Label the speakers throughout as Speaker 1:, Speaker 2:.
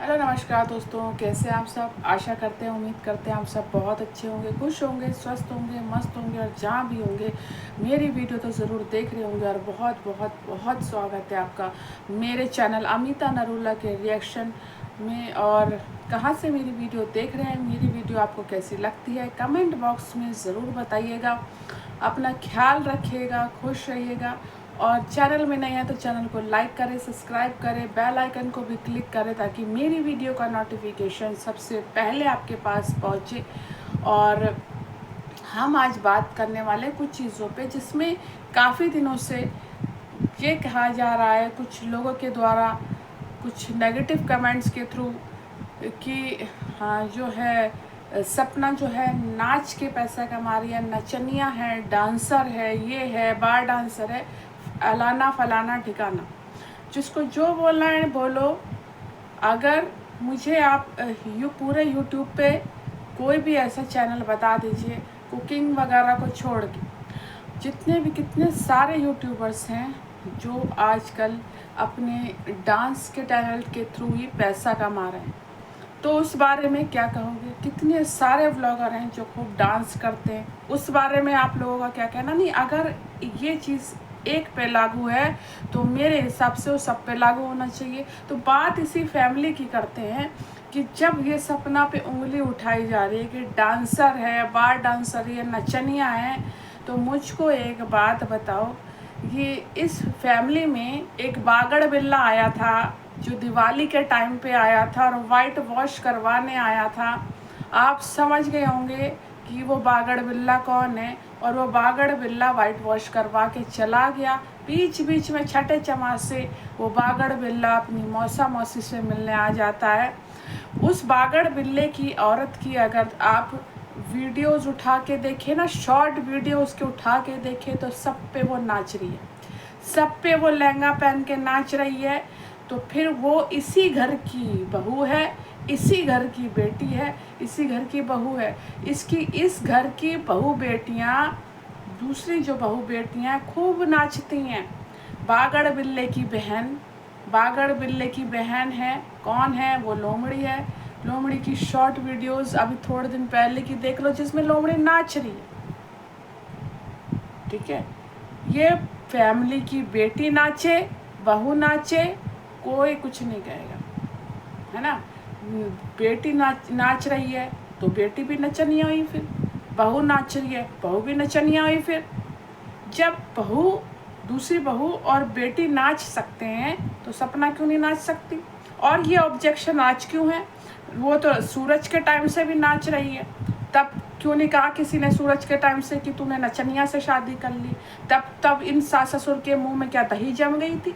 Speaker 1: Hello नमस्कार दोस्तों, कैसे हैं आप सब। आशा करते हैं, उम्मीद करते हैं आप सब बहुत अच्छे होंगे, खुश होंगे, स्वस्थ होंगे, मस्त होंगे और जहाँ भी होंगे मेरी वीडियो तो ज़रूर देख रहे होंगे। और बहुत बहुत बहुत स्वागत है आपका मेरे चैनल अमिता नरूला के रिएक्शन में। और कहाँ से मेरी वीडियो देख रहे हैं, मेरी वीडियो आपको कैसी लगती है कमेंट बॉक्स में ज़रूर बताइएगा। अपना ख्याल रखिएगा, खुश रहिएगा। और चैनल में नए हैं तो चैनल को लाइक करें, सब्सक्राइब करें, बेल आइकन को भी क्लिक करें ताकि मेरी वीडियो का नोटिफिकेशन सबसे पहले आपके पास पहुंचे। और हम आज बात करने वाले कुछ चीज़ों पे जिसमें काफ़ी दिनों से ये कहा जा रहा है कुछ लोगों के द्वारा, कुछ नेगेटिव कमेंट्स के थ्रू कि हाँ जो है सपना जो है नाच के पैसा कमा रही है, नचनिया है, डांसर है, ये है, बार डांसर है, अलाना फलाना ठिकाना। जिसको जो बोलना है बोलो। अगर मुझे आप पूरे यूट्यूब पे कोई भी ऐसा चैनल बता दीजिए कुकिंग वगैरह को छोड़ के, जितने भी कितने सारे यूट्यूबर्स हैं जो आजकल अपने डांस के टैलेंट के थ्रू ही पैसा कमा रहे हैं, तो उस बारे में क्या कहोगे। कितने सारे व्लॉगर हैं जो खूब डांस करते हैं, उस बारे में आप लोगों का क्या कहना। नहीं, अगर ये चीज़ एक पे लागू है तो मेरे हिसाब से वो सब पे लागू होना चाहिए। तो बात इसी फैमिली की करते हैं कि जब ये सपना पे उंगली उठाई जा रही है कि डांसर है, बार डांसर है, नचनिया है, तो मुझको एक बात बताओ, ये इस फैमिली में एक बागड़ बिल्ला आया था जो दिवाली के टाइम पे आया था और वाइट वॉश करवाने आया था। आप समझ गए होंगे कि वो बागड़ बिल्ला कौन है। और वो बागड़ बिल्ला वाइट वॉश करवा के चला गया। बीच बीच में छठे चमासे वो बागड़ बिल्ला अपनी मौसा मौसी से मिलने आ जाता है। उस बागड़ बिल्ले की औरत की अगर आप वीडियोस उठा के देखें ना, शॉर्ट वीडियो उसके उठा के देखें, तो सब पे वो नाच रही है, सब पे वो लहंगा पहन के नाच रही है। तो फिर वो इसी घर की बहू है, इसी घर की बेटी है, इसी घर की बहू है। इस घर की बहू बेटियां, दूसरी जो बहू बेटियां खूब नाचती हैं। बागड़ बिल्ले की बहन, बागड़ बिल्ले की बहन है, कौन है वो? लोमड़ी है। लोमड़ी की शॉर्ट वीडियोस अभी थोड़े दिन पहले की देख लो जिसमें लोमड़ी नाच रही है। ठीक है, ये फैमिली की बेटी नाचे, बहू नाचे, कोई कुछ नहीं कहेगा, है ना। बेटी नाच रही है तो बेटी भी नचनिया हुई, फिर बहू नाच रही है, बहू भी नचनिया हुई। फिर जब बहू, दूसरी बहू और बेटी नाच सकते हैं तो सपना क्यों नहीं नाच सकती। और ये ऑब्जेक्शन आज क्यों है? वो तो सूरज के टाइम से भी नाच रही है, तब क्यों नहीं कहा किसी ने सूरज के टाइम से कि तूने नचनिया से शादी कर ली। तब इन सास ससुर के मुंह में क्या दही जम गई थी?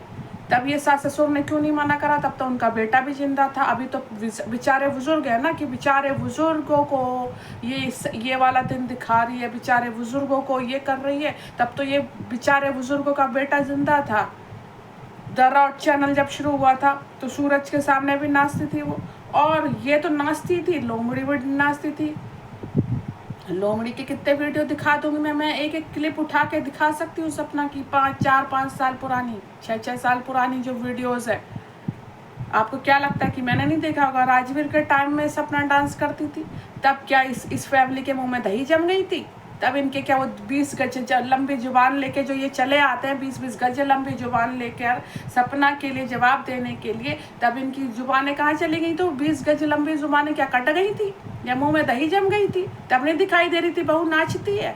Speaker 1: तब ये सास ससुर ने क्यों नहीं मना करा? तब तो उनका बेटा भी जिंदा था। अभी तो बेचारे बुजुर्ग है ना, कि बेचारे बुजुर्गों को ये वाला दिन दिखा रही है, बेचारे बुजुर्गों को ये कर रही है। तब तो ये बेचारे बुजुर्गों का बेटा जिंदा था। द रॉड चैनल जब शुरू हुआ था तो सूरज के सामने भी नाचती थी वो, और ये तो नाचती थी, लोमड़ी भी नाचती थी। लोमड़ी के कितने वीडियो दिखा दूंगी मैं एक एक क्लिप उठा के दिखा सकती हूँ सपना की, 4-5 साल पुरानी, 6-6 साल पुरानी जो वीडियोस है। आपको क्या लगता है कि मैंने नहीं देखा होगा? राजवीर के टाइम में सपना डांस करती थी, तब क्या इस फैमिली के मुंह में दही जम गई थी? तब इनके क्या वो 20 गज लंबी जुबान लेके जो ये चले आते हैं, 20-20 गज लंबी जुबान लेकर सपना के लिए जवाब देने के लिए, तब इनकी जुबानें कहाँ चली गई? तो 20 गज लंबी जुबानें क्या कट गई थी या मुंह में दही जम गई थी? तब नहीं दिखाई दे रही थी बहू नाचती है,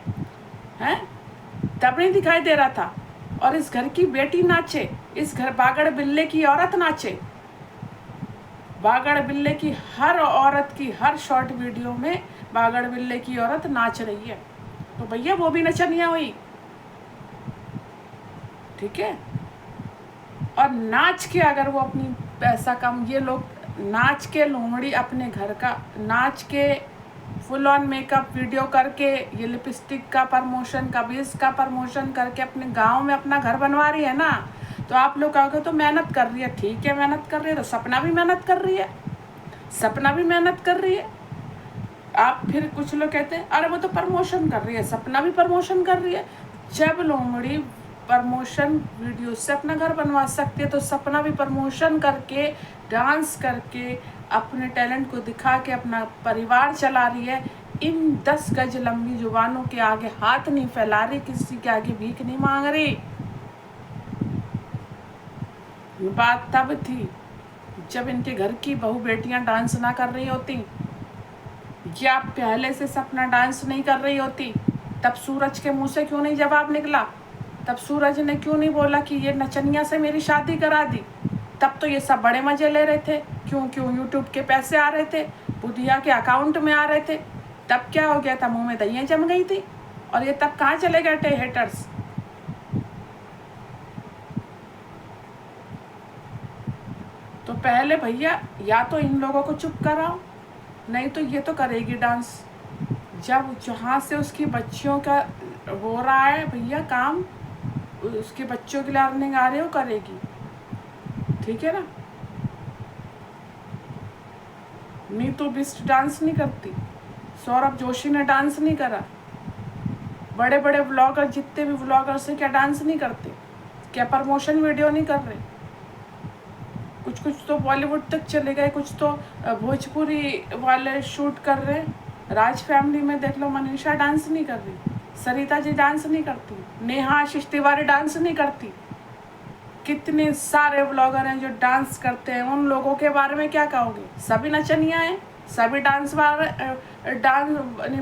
Speaker 1: हैं? तब नहीं दिखाई दे रहा था। और इस घर की बेटी नाचे, इस घर बागड़ बिल्ले की औरत नाचे। बागड़ बिल्ले की हर औरत की हर शॉर्ट वीडियो में बागड़ बिल्ले की औरत नाच रही है, तो भैया वो भी नचनिया हुई। ठीक है। और नाच के अगर वो अपनी पैसा कम, ये लोग नाच के, लोमड़ी अपने घर का नाच के फुल ऑन मेकअप वीडियो करके, ये लिपस्टिक का प्रमोशन, कबीज का प्रमोशन करके अपने गांव में अपना घर बनवा रही है ना। तो आप लोग कहोगे तो मेहनत कर रही है, ठीक है मेहनत कर रही है, तो सपना भी मेहनत कर रही है, सपना भी मेहनत कर रही है। आप फिर कुछ लोग कहते हैं अरे वो तो प्रमोशन कर रही है, सपना भी प्रमोशन कर रही है। जब लोमड़ी प्रमोशन वीडियो से अपना घर बनवा सकती है तो सपना भी प्रमोशन करके डांस करके अपने टैलेंट को दिखा के अपना परिवार चला रही है। इन 10 गज लंबी जुबानों के आगे हाथ नहीं फैला रही, किसी के आगे भीख नहीं मांग रही। ये बात तब थी जब इनके घर की बहू बेटियां डांस ना कर रही होती, या पहले से सपना डांस नहीं कर रही होती, तब सूरज के मुंह से क्यों नहीं जवाब निकला? तब सूरज ने क्यों नहीं बोला कि ये नचनिया से मेरी शादी करा दी? तब तो ये सब बड़े मजे ले रहे थे। क्यों यूट्यूब के पैसे आ रहे थे, बुधिया के अकाउंट में आ रहे थे। तब क्या हो गया था? मुंह में दहियाँ जम गई थी। और ये तब कहाँ चले गए थे हेटर्स? तो पहले भैया या तो इन लोगों को चुप कराओ, नहीं तो ये तो करेगी डांस। जब जहाँ से उसकी बच्चियों का हो रहा है भैया काम, उसके बच्चों के लिए अर्निंग आ रही है, वो करेगी। ठीक है ना? नीतू बिस्ट डांस नहीं करती, सौरभ जोशी ने डांस नहीं करा, बड़े बड़े व्लॉगर जितने भी व्लॉगर्स हैं क्या डांस नहीं करते? क्या प्रमोशन वीडियो नहीं कर रहे? कुछ तो बॉलीवुड तक चले गए, कुछ तो भोजपुरी वाले शूट कर रहे। राज फैमिली में देख लो, मनीषा डांस नहीं कर रही, सरिता जी डांस नहीं करती, नेहा आशीष तिवारी डांस नहीं करती। कितने सारे व्लॉगर हैं जो डांस करते हैं, उन लोगों के बारे में क्या कहोगे? सभी नचनिया हैं, सभी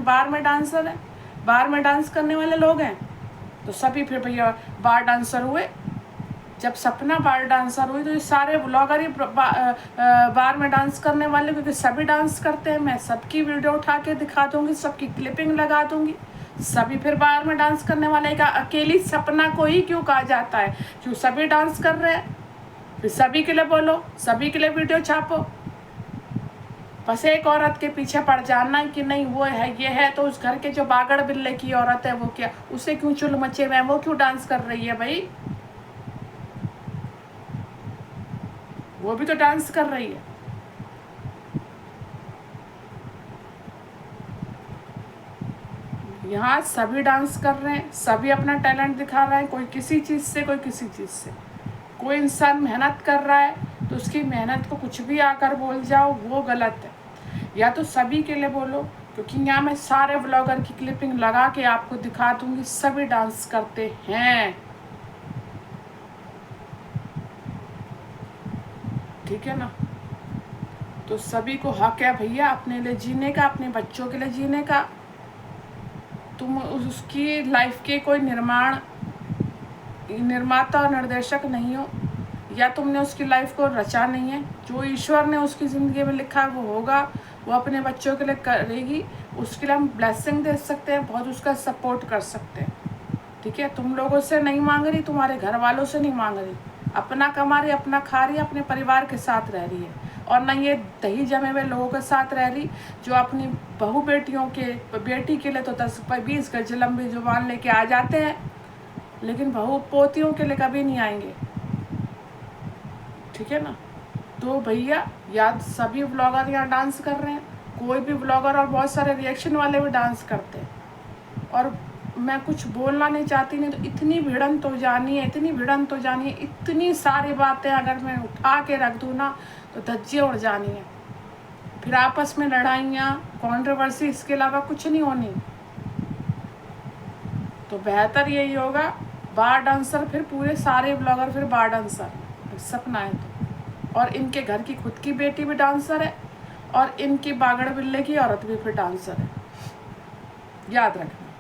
Speaker 1: बार में डांसर हैं, बार में डांस करने वाले लोग हैं। तो सभी फिर भैया बार डांसर हुए। जब सपना बार डांसर हुई तो ये सारे व्लॉगर ही बार में डांस करने वाले, क्योंकि सभी डांस करते हैं। मैं सबकी वीडियो उठा के दिखा दूंगी, सबकी क्लिपिंग लगा दूंगी। सभी फिर बार में डांस करने वाले का अकेली सपना को ही क्यों कहा जाता है? क्यों सभी डांस कर रहे हैं? फिर सभी के लिए बोलो, सभी के लिए वीडियो छापो। बस एक औरत के पीछे पड़ जाना कि नहीं वो है ये है, तो उस घर के जो बागड़ बिल्ले की औरत है वो क्या, उसे क्यों चुल मचे में, वो क्यों डांस कर रही है भाई? वो भी तो डांस कर रही है। यहाँ सभी डांस कर रहे हैं, सभी अपना टैलेंट दिखा रहे हैं, कोई किसी चीज़ से, कोई किसी चीज़ से। कोई इंसान मेहनत कर रहा है तो उसकी मेहनत को कुछ भी आकर बोल जाओ, वो गलत है। या तो सभी के लिए बोलो, क्योंकि यहाँ मैं सारे व्लॉगर की क्लिपिंग लगा के आपको दिखा दूंगी, सभी डांस करते हैं। ठीक है ना? तो सभी को हक है भैया अपने लिए जीने का, अपने बच्चों के लिए जीने का। तुम उसकी लाइफ के कोई निर्माता और निर्देशक नहीं हो, या तुमने उसकी लाइफ को रचा नहीं है। जो ईश्वर ने उसकी ज़िंदगी में लिखा है वो होगा, वो अपने बच्चों के लिए करेगी। उसके लिए हम ब्लेसिंग दे सकते हैं, बहुत उसका सपोर्ट कर सकते हैं। ठीक है? तुम लोगों से नहीं मांग रही, तुम्हारे घर वालों से नहीं मांग रही, अपना कमा रही, अपना खा रही, अपने परिवार के साथ रह रही है। और ना ये दही जमे हुए लोगों के साथ रह रही जो अपनी बहू बेटियों के बेटी के लिए तो 10-20 गज लंबी जुबान लेके आ जाते हैं, लेकिन बहू पोतियों के लिए कभी नहीं आएंगे। ठीक है ना? तो भैया याद सभी व्लॉगर यहाँ डांस कर रहे हैं, कोई भी व्लॉगर, और बहुत सारे रिएक्शन वाले भी डांस करते हैं। और मैं कुछ बोलना नहीं चाहती, नहीं तो इतनी भिड़ंत हो जानी है, इतनी भिड़ंत हो जानी है, इतनी सारी बातें अगर मैं उठा के रख दूँ ना तो धज्जियाँ उड़ जानी है। फिर आपस में लड़ाइयाँ, कंट्रोवर्सी, इसके अलावा कुछ नहीं होनी। तो बेहतर यही होगा, बार डांसर फिर पूरे सारे ब्लॉगर फिर बार डांसर, सपना है तो। और इनके घर की खुद की बेटी भी डांसर है, और इनकी बागड़ बिल्ले की औरत भी फिर डांसर है। याद रखना।